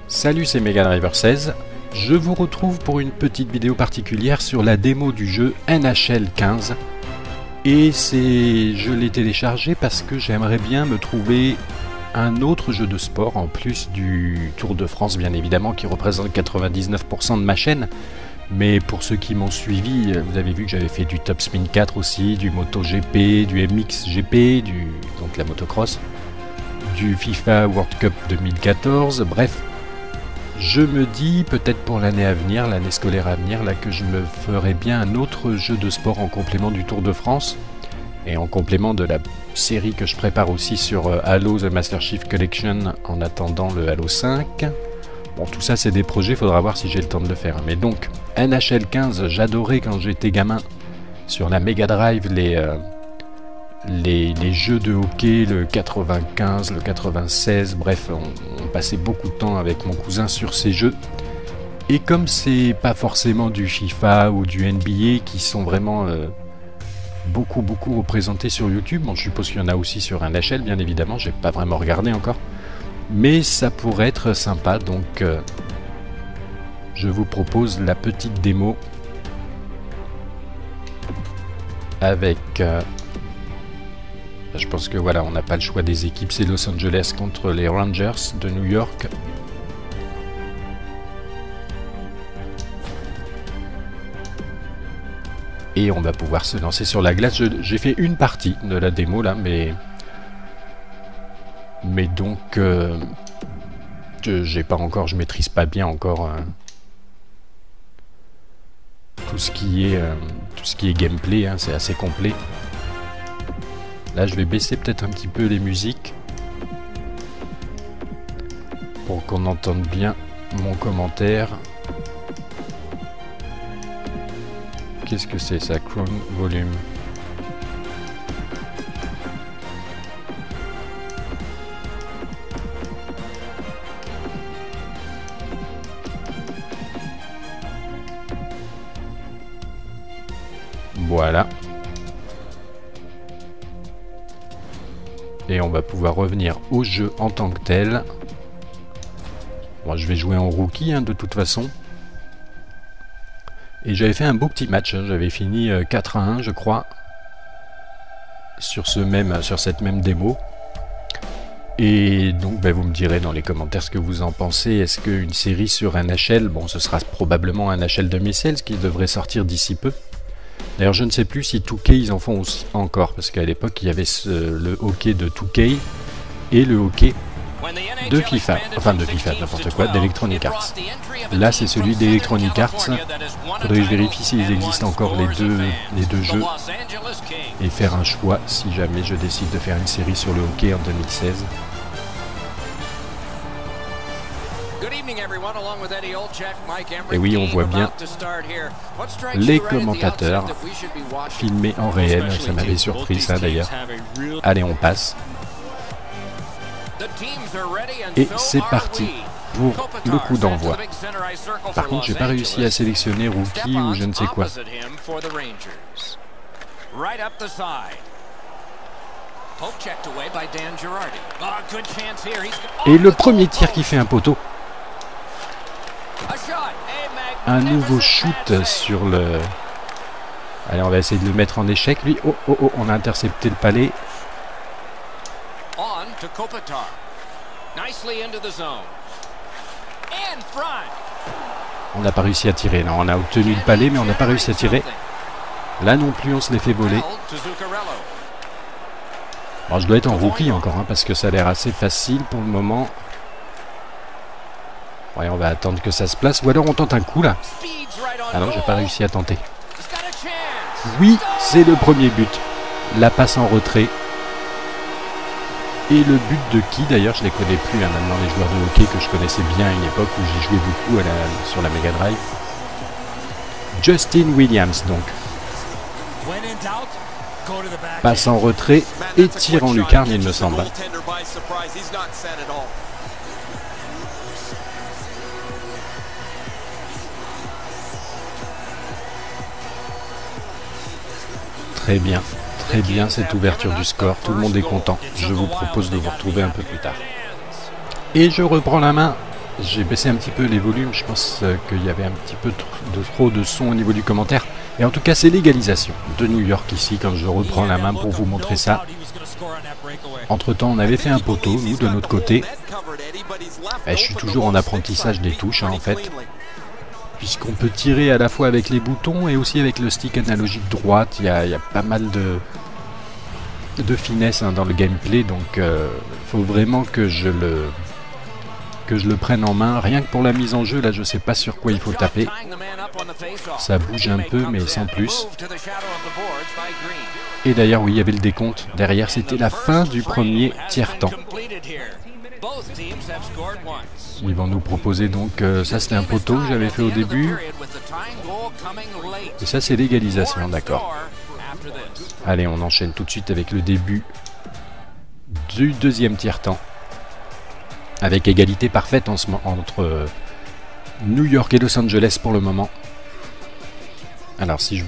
Salut, c'est Mega Driver 16. Je vous retrouve pour une petite vidéo particulière sur la démo du jeu NHL 15. Et je l'ai téléchargé parce que j'aimerais bien me trouver un autre jeu de sport en plus du Tour de France, bien évidemment, qui représente 99% de ma chaîne. Mais pour ceux qui m'ont suivi, vous avez vu que j'avais fait du Top Spin 4 aussi, du MotoGP, du MXGP, donc la motocross, du FIFA World Cup 2014, bref. Je me dis, peut-être pour l'année à venir, l'année scolaire à venir, là, que je me ferai bien un autre jeu de sport en complément du Tour de France et en complément de la série que je prépare aussi sur Halo The Master Chief Collection en attendant le Halo 5. Bon, tout ça, c'est des projets, faudra voir si j'ai le temps de le faire. Mais donc, NHL 15, j'adorais quand j'étais gamin sur la Mega Drive les jeux de hockey, le 95, le 96, bref, on passait beaucoup de temps avec mon cousin sur ces jeux. Et comme c'est pas forcément du FIFA ou du NBA qui sont vraiment beaucoup représentés sur YouTube, bon, je suppose qu'il y en a aussi sur NHL, bien évidemment, j'ai pas vraiment regardé encore, mais ça pourrait être sympa, donc je vous propose la petite démo avec... je pense que voilà, on n'a pas le choix des équipes, c'est Los Angeles contre les Rangers de New York. Et on va pouvoir se lancer sur la glace. J'ai fait une partie de la démo là, mais donc j'ai pas encore, je maîtrise pas bien encore tout ce qui est gameplay, hein, c'est assez complet. Là, je vais baisser peut-être un petit peu les musiques pour qu'on entende bien mon commentaire. Qu'est-ce que c'est ça? Crown Volume. Voilà. Et on va pouvoir revenir au jeu en tant que tel. Moi, je vais jouer en rookie, hein, de toute façon. Et j'avais fait un beau petit match, hein. J'avais fini 4-1, je crois, sur cette même démo. Et donc, vous me direz dans les commentaires ce que vous en pensez. Est-ce qu'une série sur NHL, bon, ce sera probablement un NHL 2016 qui devrait sortir d'ici peu. D'ailleurs, je ne sais plus si 2K ils en font aussi encore, parce qu'à l'époque, il y avait le hockey de 2K et le hockey de FIFA, enfin de FIFA, n'importe quoi, d'Electronic Arts. Là, c'est celui d'Electronic Arts. Faudrait que je vérifie s'ils existent encore les deux jeux et faire un choix si jamais je décide de faire une série sur le hockey en 2016. Et oui, on voit bien les commentateurs filmés en réel. Ça m'avait surpris, ça, d'ailleurs. Allez, on passe. Et c'est parti pour le coup d'envoi. Par contre, j'ai pas réussi à sélectionner rookie ou je ne sais quoi. Et le premier tir qui fait un poteau. Un nouveau shoot sur le... Allez, on va essayer de le mettre en échec, lui. Oh, on a intercepté le palais. On n'a pas réussi à tirer. Non, on a obtenu le palais, mais on n'a pas réussi à tirer. Là non plus, on se les fait voler. Bon, je dois être en rookie encore, hein, parce que ça a l'air assez facile pour le moment. Ouais, on va attendre que ça se place. Ou alors on tente un coup, là. Ah non, j'ai pas réussi à tenter. Oui, c'est le premier but. La passe en retrait. Et le but de qui, d'ailleurs, je les connais plus, hein, maintenant, les joueurs de hockey que je connaissais bien à une époque où j'y jouais beaucoup sur la Mega Drive. Justin Williams, donc. Passe en retrait et tir en lucarne, il me semble. Très bien cette ouverture du score, tout le monde est content. Je vous propose de vous retrouver un peu plus tard. Et je reprends la main. J'ai baissé un petit peu les volumes, je pense qu'il y avait un petit peu trop de son au niveau du commentaire. Et en tout cas, c'est l'égalisation de New York ici, quand je reprends la main pour vous montrer ça. Entre-temps, on avait fait un poteau, nous, de notre côté. Et je suis toujours en apprentissage des touches, hein, en fait. Puisqu'on peut tirer à la fois avec les boutons et aussi avec le stick analogique droite. Il y a pas mal de finesse hein, dans le gameplay, donc faut vraiment que je le prenne en main. Rien que pour la mise en jeu, là je sais pas sur quoi il faut taper. Ça bouge un peu mais sans plus. Et d'ailleurs oui, il y avait le décompte. Derrière c'était la fin du premier tiers-temps. Ils vont nous proposer donc, ça c'était un poteau que j'avais fait au début. Et ça c'est l'égalisation, d'accord. Allez, on enchaîne tout de suite avec le début du deuxième tiers-temps. Avec égalité parfaite entre New York et Los Angeles pour le moment. Alors si je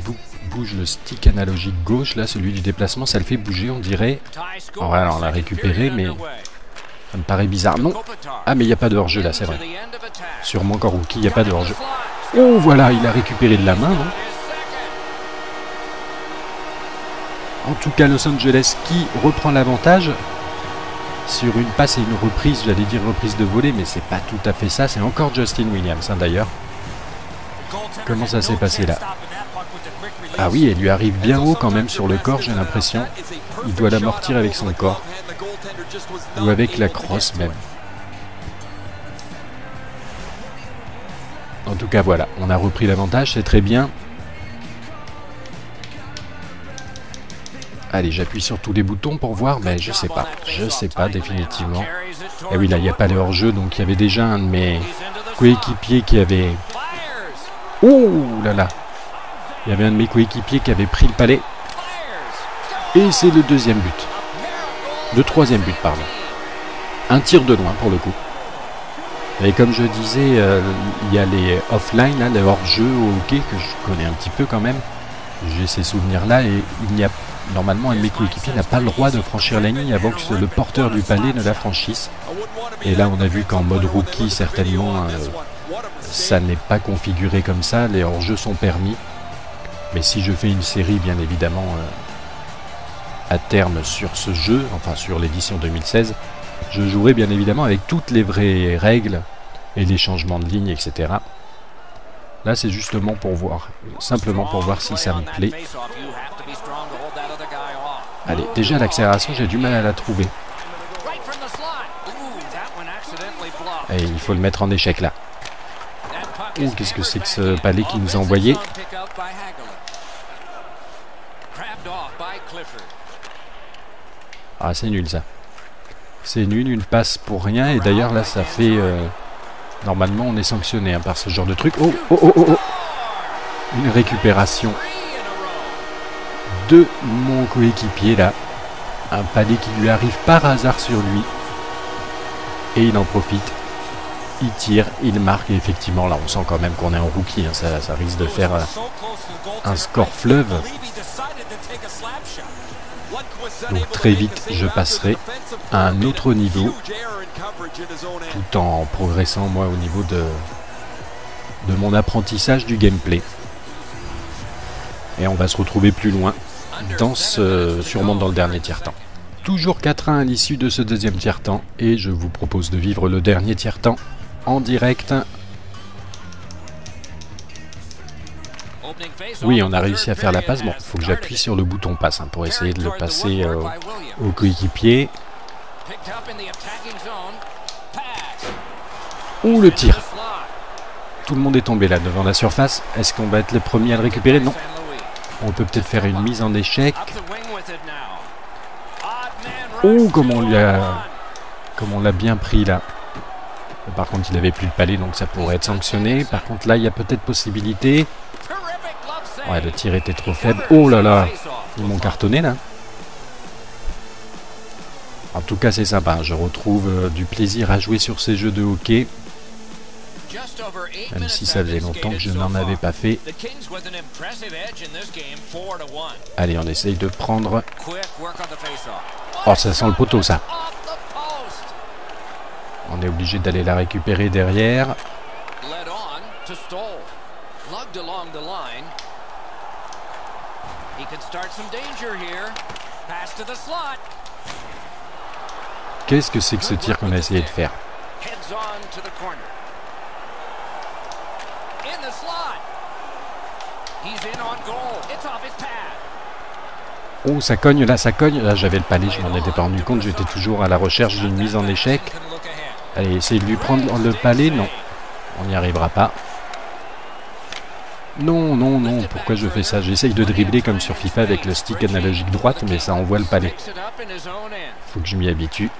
bouge le stick analogique gauche, là, celui du déplacement, ça le fait bouger, on dirait. Voilà, on l'a récupéré, mais ça me paraît bizarre. Non. Ah, mais il n'y a pas de hors-jeu là, c'est vrai. Sûrement encore rookie, il n'y a pas de hors-jeu. Oh, voilà, il a récupéré de la main, non? En tout cas, Los Angeles qui reprend l'avantage sur une passe et une reprise, j'allais dire reprise de volée, mais c'est pas tout à fait ça, c'est encore Justin Williams hein, d'ailleurs. Comment ça s'est passé là? Ah oui, elle lui arrive bien haut quand même sur le corps, j'ai l'impression. Il doit l'amortir avec son corps. Ou avec la crosse même. En tout cas voilà, on a repris l'avantage, c'est très bien. Allez, j'appuie sur tous les boutons pour voir, mais je sais pas définitivement. Et oui, là, il n'y a pas de hors-jeu, donc il y avait déjà un de mes coéquipiers qui avait... Oh là là! Il y avait un de mes coéquipiers qui avait pris le palais. Et c'est le deuxième but. Le troisième but, pardon. Un tir de loin, pour le coup. Et comme je disais, il y a les offline, là, les hors-jeu au hockey, que je connais un petit peu quand même. J'ai ces souvenirs-là, et il n'y a... Normalement, un de mes coéquipiers n'a pas le droit de franchir la ligne avant que le porteur du palais ne la franchisse. Et là, on a vu qu'en mode rookie, certainement, ça n'est pas configuré comme ça. Les hors-jeux sont permis. Mais si je fais une série, bien évidemment, à terme sur ce jeu, enfin sur l'édition 2016, je jouerai bien évidemment avec toutes les vraies règles et les changements de ligne, etc. Là, c'est justement pour voir, simplement pour voir si ça me plaît. Allez, déjà l'accélération, j'ai du mal à la trouver. Et il faut le mettre en échec là. Oh, qu'est-ce que c'est que ce palais qui nous a envoyé? Ah, c'est nul ça. C'est nul, une passe pour rien. Et d'ailleurs là, ça fait... Normalement, on est sanctionné hein, par ce genre de truc. Oh, oh, oh, oh, oh. Une récupération de mon coéquipier là. Un palais qui lui arrive par hasard sur lui. Et il en profite. Il tire, il marque. Et effectivement, là, on sent quand même qu'on est en rookie. Hein. Ça risque de faire un score fleuve. Donc très vite, je passerai à un autre niveau. Tout en progressant, moi, au niveau de mon apprentissage du gameplay. Et on va se retrouver plus loin. Sûrement dans le dernier tiers-temps. Toujours 4-1 à l'issue de ce deuxième tiers-temps. Et je vous propose de vivre le dernier tiers-temps en direct. Oui, on a réussi à faire la passe. Bon, il faut que j'appuie sur le bouton passe hein, pour essayer de le passer au coéquipier. Ouh, le tir. Tout le monde est tombé là devant la surface. Est-ce qu'on va être les premiers à le récupérer? Non. On peut peut-être faire une mise en échec. Oh, comment on l'a bien pris là. Par contre, il n'avait plus le palais, donc ça pourrait être sanctionné. Par contre, là, il y a peut-être possibilité. Ouais, le tir était trop faible. Oh là là, ils m'ont cartonné là. En tout cas, c'est sympa. Je retrouve du plaisir à jouer sur ces jeux de hockey. Même si ça faisait longtemps que je n'en avais pas fait. Allez, on essaye de prendre... Oh, ça sent le poteau, ça. On on est obligé d'aller la récupérer derrière. Qu'est-ce que c'est que ce tir qu'on a essayé de faire? Oh, ça cogne, là, ça cogne. Là, j'avais le palais, je m'en étais pas rendu compte. J'étais toujours à la recherche d'une mise en échec. Allez, essayez de lui prendre le palais. Non, on n'y arrivera pas. Non, non, non, pourquoi je fais ça? J'essaye de dribbler comme sur FIFA avec le stick analogique droite, mais ça envoie le palais. Faut que je m'y habitue.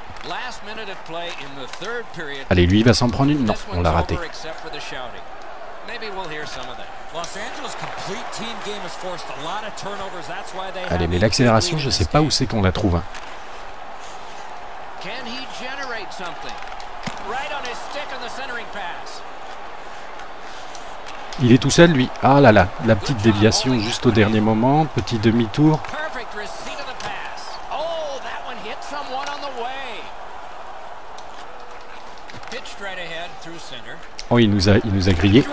Allez, lui, il va s'en prendre une. Non, on l'a raté. Allez, mais l'accélération, je sais pas où c'est qu'on la trouve. Hein. Il est tout seul, lui. Ah là là, la petite déviation juste au dernier moment. Petit demi-tour. Oh, il nous a grillé.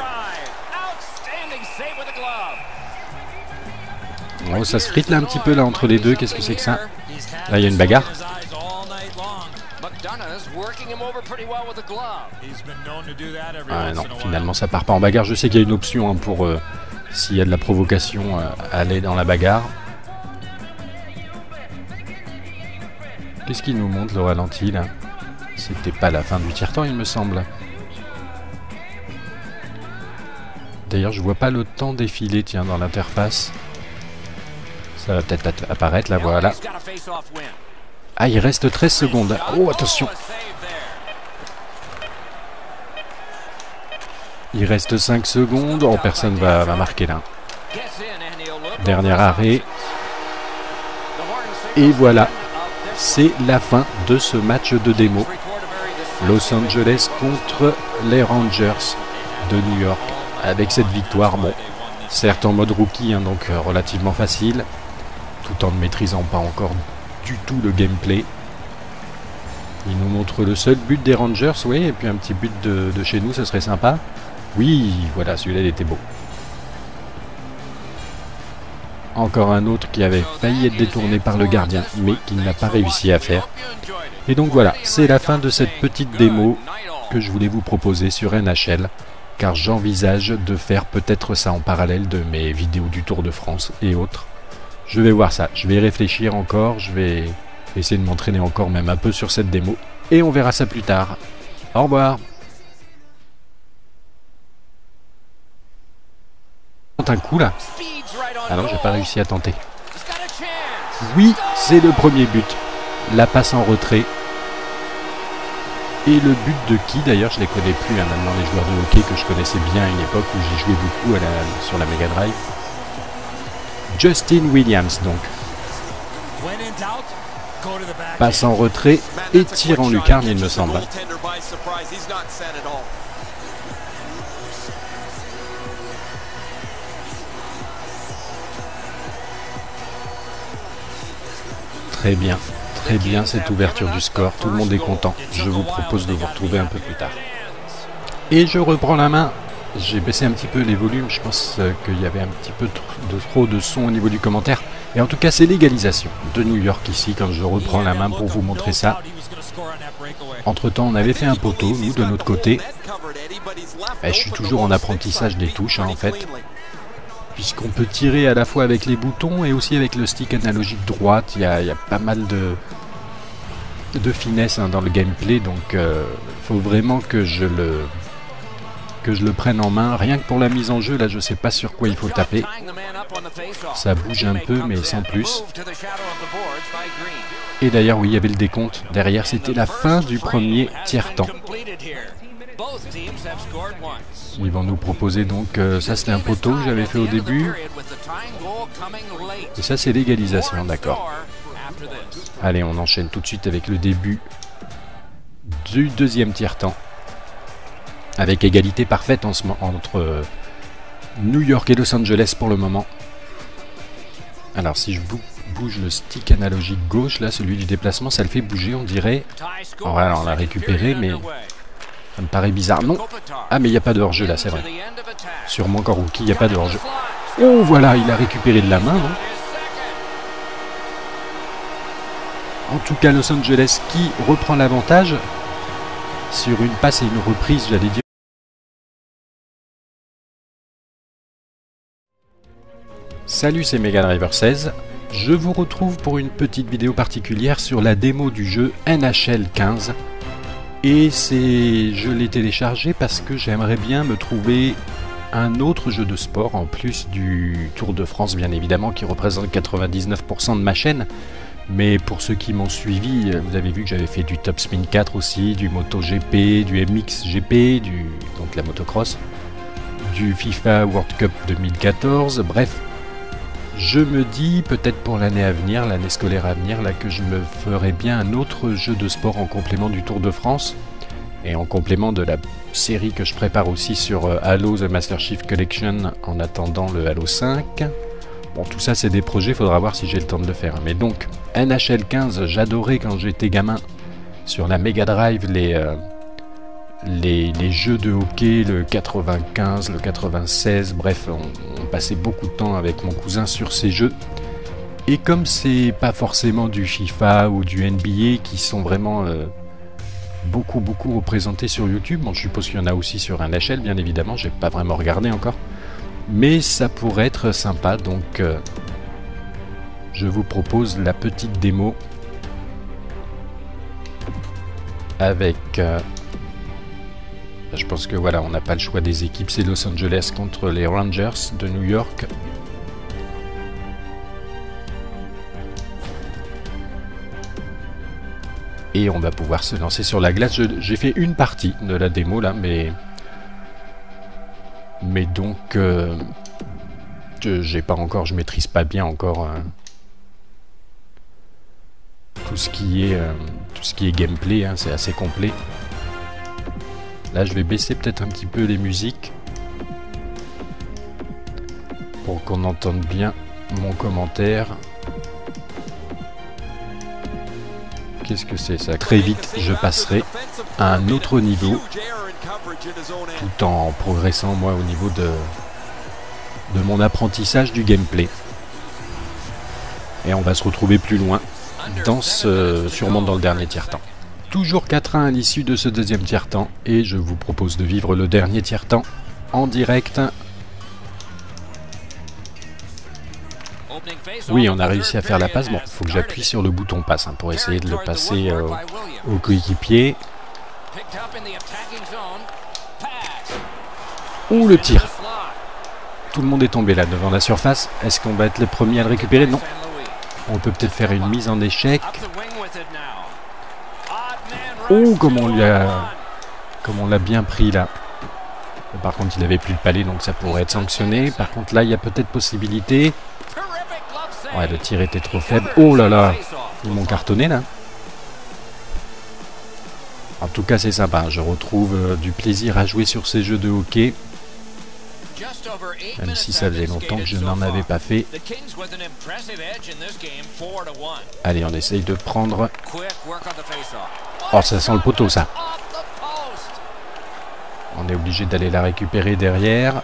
Oh, ça se frite là un petit peu là entre les deux. Qu'est-ce que c'est que ça? Là, il y a une bagarre. Ah non, finalement ça part pas en bagarre. Je sais qu'il y a une option hein, pour s'il y a de la provocation, aller dans la bagarre. Qu'est-ce qu'il nous montre le ralenti là? C'était pas la fin du tiers-temps il me semble. D'ailleurs je vois pas le temps défiler tiens dans l'interface. Ça va peut-être apparaître là, voilà. Ah, il reste 13 secondes. Oh, attention. Il reste 5 secondes. Oh, personne va marquer là. Dernier arrêt. Et voilà. C'est la fin de ce match de démo. Los Angeles contre les Rangers de New York. Avec cette victoire, bon, certes en mode rookie, hein, donc relativement facile. Tout en ne maîtrisant pas encore du tout le gameplay. Il nous montre le seul but des Rangers, oui, et puis un petit but de chez nous, ce serait sympa. Oui, voilà, celui-là, il était beau. Encore un autre qui avait failli être détourné par le gardien, mais qu'il n'a pas réussi à faire. Et donc voilà, c'est la fin de cette petite démo que je voulais vous proposer sur NHL, car j'envisage de faire peut-être ça en parallèle de mes vidéos du Tour de France et autres. Je vais voir ça, je vais y réfléchir encore, je vais essayer de m'entraîner encore même un peu sur cette démo. Et on verra ça plus tard. Au revoir. Un coup là. Ah non, j'ai pas réussi à tenter. Oui, c'est le premier but. La passe en retrait. Et le but de qui d'ailleurs, je les connais plus hein, maintenant les joueurs de hockey que je connaissais bien à une époque où j'ai joué beaucoup sur la Mega Drive. Justin Williams donc. Passe en retrait et tire en lucarne il me semble. Très bien cette ouverture du score, tout le monde est content. Je vous propose de vous retrouver un peu plus tard. Et je reprends la main. J'ai baissé un petit peu les volumes, je pense qu'il y avait un petit peu trop de son au niveau du commentaire. Et en tout cas, c'est l'égalisation de New York ici, quand je reprends la main pour vous montrer ça. Entre temps, on avait fait un poteau, nous, de notre côté. Je suis toujours en apprentissage des touches, hein, en fait. Puisqu'on peut tirer à la fois avec les boutons et aussi avec le stick analogique droite. Il y a pas mal de finesse hein, dans le gameplay, donc faut vraiment que je le prenne en main. Rien que pour la mise en jeu, là je sais pas sur quoi il faut taper. Ça bouge un peu mais sans plus. Et d'ailleurs oui, il y avait le décompte. Derrière c'était la fin du premier tiers-temps. Ils vont nous proposer donc, ça c'était un poteau que j'avais fait au début. Et ça c'est l'égalisation, d'accord. Allez, on enchaîne tout de suite avec le début du deuxième tiers-temps. Avec égalité parfaite entre New York et Los Angeles pour le moment. Alors si je bouge le stick analogique gauche, là celui du déplacement, ça le fait bouger on dirait. Voilà, on l'a récupéré mais Ça me paraît bizarre. Non. Ah, mais il n'y a pas de hors-jeu là, c'est vrai. Sûrement qu'en rookie, il n'y a pas de hors-jeu. Oh, voilà, il a récupéré de la main, non? En tout cas, Los Angeles qui reprend l'avantage sur une passe et une reprise, j'allais dire. Salut, c'est Mega Driver 16. Je vous retrouve pour une petite vidéo particulière sur la démo du jeu NHL 15. Et je l'ai téléchargé parce que j'aimerais bien me trouver un autre jeu de sport, en plus du Tour de France bien évidemment, qui représente 99% de ma chaîne. Mais pour ceux qui m'ont suivi, vous avez vu que j'avais fait du Top Spin 4 aussi, du MotoGP, du MXGP, donc la motocross, du FIFA World Cup 2014, bref. Je me dis, peut-être pour l'année à venir, l'année scolaire à venir, là, que je me ferai bien un autre jeu de sport en complément du Tour de France et en complément de la série que je prépare aussi sur Halo The Master Chief Collection en attendant le Halo 5. Bon, tout ça, c'est des projets, faudra voir si j'ai le temps de le faire. Mais donc, NHL 15, j'adorais quand j'étais gamin sur la Mega Drive les jeux de hockey, le 95, le 96, bref, on passait beaucoup de temps avec mon cousin sur ces jeux. Et comme c'est pas forcément du FIFA ou du NBA qui sont vraiment beaucoup représentés sur YouTube, bon, je suppose qu'il y en a aussi sur NHL, bien évidemment, j'ai pas vraiment regardé encore, mais ça pourrait être sympa, donc je vous propose la petite démo avec... je pense que voilà, on n'a pas le choix des équipes, c'est Los Angeles contre les Rangers de New York. Et on va pouvoir se lancer sur la glace. J'ai fait une partie de la démo là, mais donc j'ai pas encore, je maîtrise pas bien encore tout ce qui est gameplay, hein, c'est assez complet. Là, je vais baisser peut-être un petit peu les musiques pour qu'on entende bien mon commentaire. Qu'est-ce que c'est ça? Très vite, je passerai à un autre niveau tout en progressant moi au niveau de mon apprentissage du gameplay. Et on va se retrouver plus loin, sûrement dans le dernier tiers-temps. Toujours 4-1 à l'issue de ce deuxième tiers-temps et je vous propose de vivre le dernier tiers-temps en direct. Oui, on a réussi à faire la passe. Bon, il faut que j'appuie sur le bouton passe pour essayer de le passer au coéquipier. Ouh, le tir! Tout le monde est tombé là devant la surface. Est-ce qu'on va être les premiers à le récupérer? Non. On peut peut-être faire une mise en échec. Oh, comment on l'a bien pris là. Par contre, il avait plus le palais, donc ça pourrait être sanctionné. Par contre, là, il y a peut-être possibilité. Ouais, le tir était trop faible. Oh là là, ils m'ont cartonné là. En tout cas, c'est sympa. Je retrouve du plaisir à jouer sur ces jeux de hockey. Même si ça faisait longtemps que je n'en avais pas fait. Allez, on essaye de prendre... Oh, ça sent le poteau, ça. On est obligé d'aller la récupérer derrière.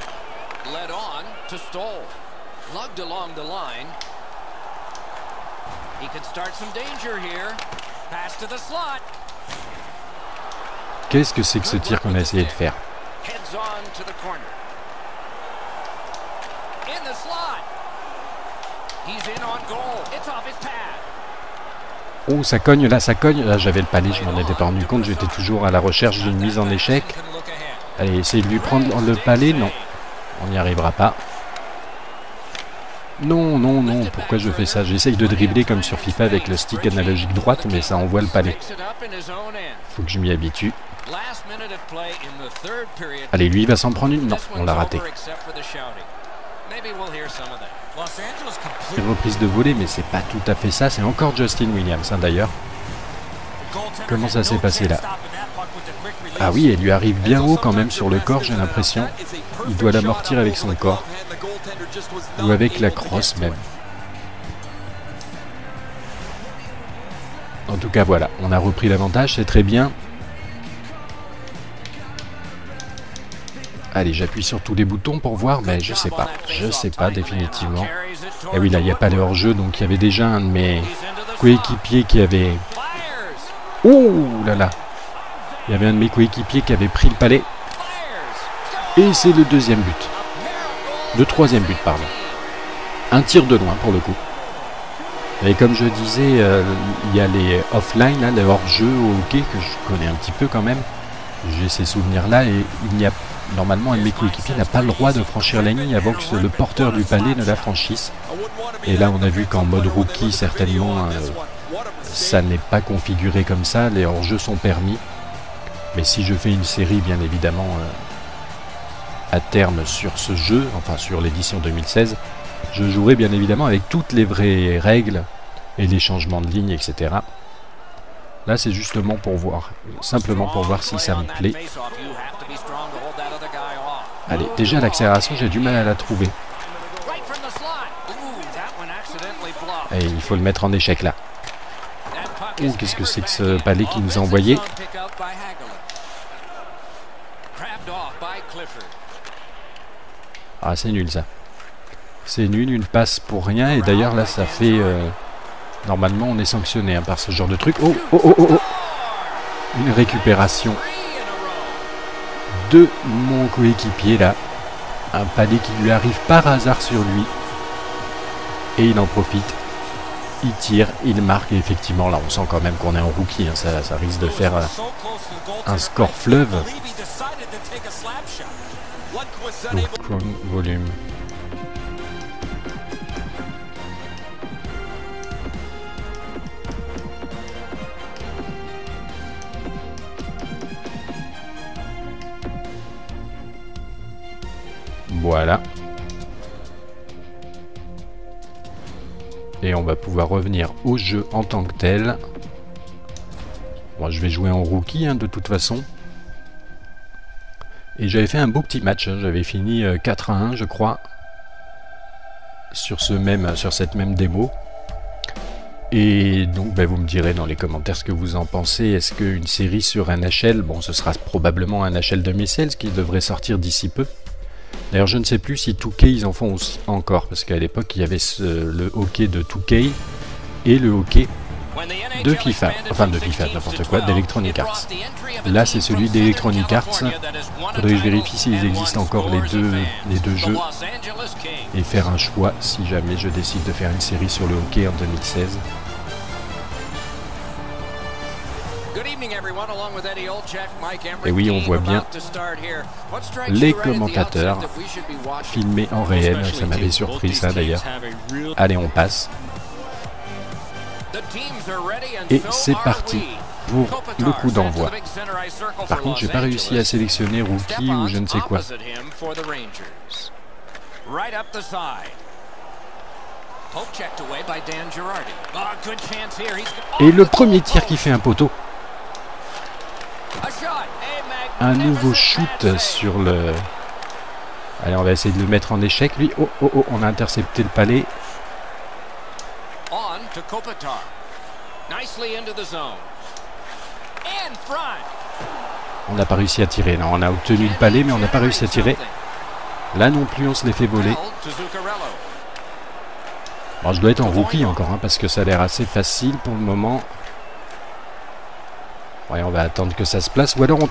Qu'est-ce que c'est que ce tir qu'on a essayé de faire? Oh, ça cogne, là, ça cogne. Là, j'avais le palais, je m'en étais pas rendu compte. J'étais toujours à la recherche d'une mise en échec. Allez, essayez de lui prendre le palais. Non, on n'y arrivera pas. Non, non, non, pourquoi je fais ça? J'essaye de dribbler comme sur FIFA avec le stick analogique droite, mais ça envoie le palais. Faut que je m'y habitue. Allez, lui, il va s'en prendre une. Non, on l'a raté. Une reprise de volée, mais c'est pas tout à fait ça. C'est encore Justin Williams, hein, d'ailleurs. Comment ça s'est passé là? Ah oui, elle lui arrive bien haut quand même sur le corps, j'ai l'impression. Il doit l'amortir avec son corps. Ou avec la crosse même. En tout cas, voilà. On a repris l'avantage, c'est très bien. Allez, j'appuie sur tous les boutons pour voir, mais je sais pas définitivement. Et oui, là, il n'y a pas le hors-jeu, donc il y avait déjà un de mes coéquipiers qui avait... Ouh là là! Il y avait un de mes coéquipiers qui avait pris le palais. Et c'est le deuxième but. Le troisième but, pardon. Un tir de loin, pour le coup. Et comme je disais, il y a les offline, là, les hors-jeu au hockey, que je connais un petit peu quand même. J'ai ces souvenirs-là, et il n'y a... Normalement, un de mes coéquipiers n'a pas le droit de franchir la ligne avant que le porteur du palais ne la franchisse. Et là, on a vu qu'en mode rookie, certainement, ça n'est pas configuré comme ça. Les hors-jeux sont permis. Mais si je fais une série, bien évidemment, à terme sur ce jeu, enfin sur l'édition 2016, je jouerai bien évidemment avec toutes les vraies règles et les changements de ligne, etc. Là, c'est justement pour voir, simplement pour voir si ça me plaît. Allez, déjà l'accélération, j'ai du mal à la trouver. Et il faut le mettre en échec là. Oh, qu'est-ce que c'est que ce palais qui nous a envoyé? Ah, c'est nul ça. C'est nul, une passe pour rien. Et d'ailleurs là, ça fait... Normalement, on est sanctionné par ce genre de truc. Oh, oh, oh, oh, oh. Une récupération de mon coéquipier là. Un palais qui lui arrive par hasard sur lui. Et il en profite. Il tire, il marque. Et effectivement, là, on sent quand même qu'on est en rookie. Hein. Ça risque de faire un score fleuve. Donc, volume. Voilà. Et on va pouvoir revenir au jeu en tant que tel. Moi, je vais jouer en rookie, hein, de toute façon. Et j'avais fait un beau petit match. Hein. J'avais fini 4-1, je crois. Sur cette même démo. Et donc, vous me direz dans les commentaires ce que vous en pensez. Est-ce qu'une série sur NHL, bon, ce sera probablement un NHL 2016 qui devrait sortir d'ici peu. D'ailleurs, je ne sais plus si 2K ils en font aussi encore, parce qu'à l'époque, il y avait le hockey de 2K et le hockey de FIFA, enfin de FIFA, n'importe quoi, d'Electronic Arts. Là, c'est celui d'Electronic Arts. Faudrait que je vérifie s'ils existent encore les deux jeux et faire un choix si jamais je décide de faire une série sur le hockey en 2016. Et oui, on voit bien les commentateurs filmés en réel. Ça m'avait surpris ça d'ailleurs. Allez, on passe. Et c'est parti pour le coup d'envoi. Par contre, j'ai pas réussi à sélectionner rookie ou je ne sais quoi. Et le premier tir qui fait un poteau. Un nouveau shoot sur le... Allez, on va essayer de le mettre en échec, lui. Oh, oh, oh, on a intercepté le palais. On n'a pas réussi à tirer. Non, on a obtenu le palais, mais on n'a pas réussi à tirer. Là non plus, on se les fait voler. Bon, je dois être en rookie encore, hein, parce que ça a l'air assez facile pour le moment. Ouais, on va attendre que ça se place. Ou alors on